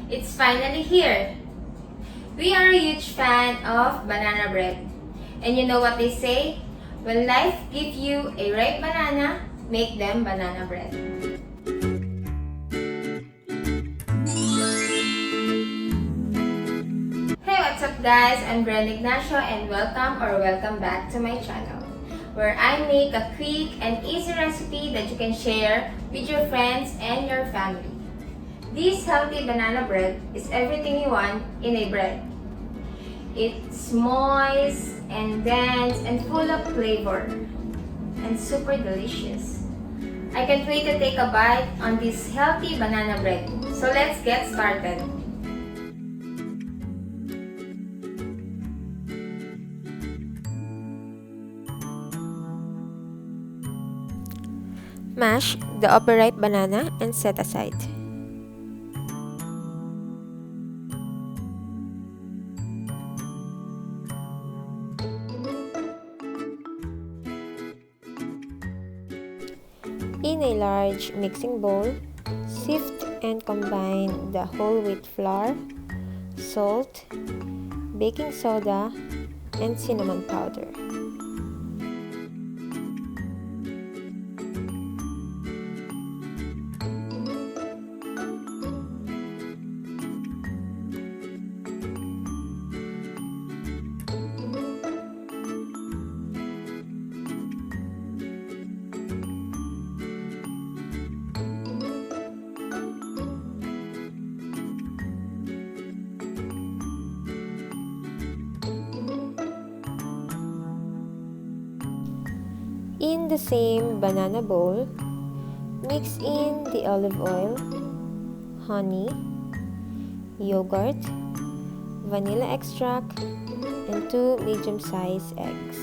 It's finally here! We are a huge fan of banana bread. And you know what they say? When life gives you a ripe banana, make them banana bread. Hey, what's up guys? I'm Grenignacio and welcome back to my channel, where I make a quick and easy recipe that you can share with your friends and your family. This healthy banana bread is everything you want in a bread. It's moist and dense and full of flavor and super delicious. I can't wait to take a bite on this healthy banana bread. So let's get started. Mash the overripe banana and set aside. In a large mixing bowl, sift and combine the whole wheat flour, salt, baking soda, and cinnamon powder. In the same banana bowl, mix in the olive oil, honey, yogurt, vanilla extract, and 2 medium-sized eggs.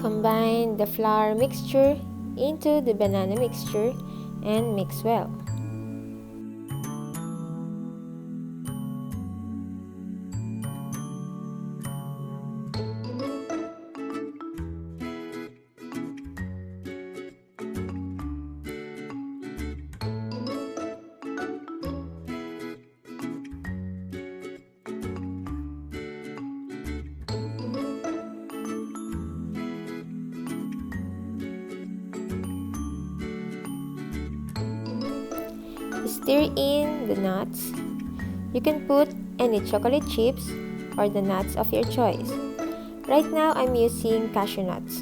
Combine the flour mixture into the banana mixture and mix well. Stir in the nuts. You can put any chocolate chips or the nuts of your choice. Right now, I'm using cashew nuts.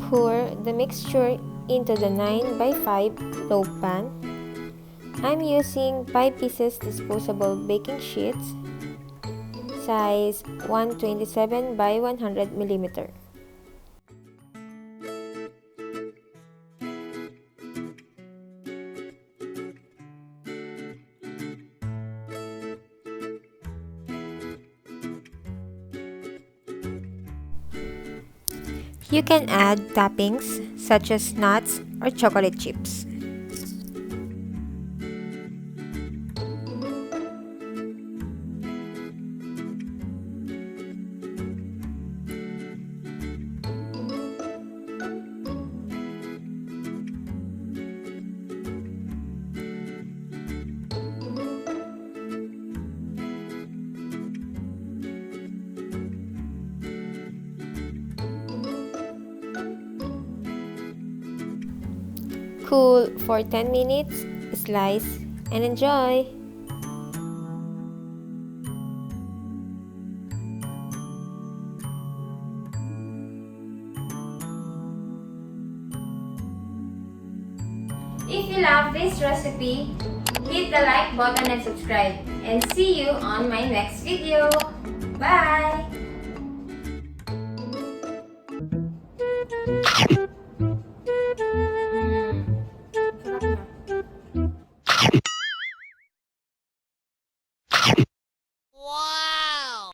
Pour the mixture into the 9x5 loaf pan. I'm using 5 pieces disposable baking sheets, size 127 by 100 mm. You can add toppings such as nuts or chocolate chips. cool for 10 minutes, slice, and enjoy! If you love this recipe, hit the like button and subscribe. And see you on my next video. Bye! Wow!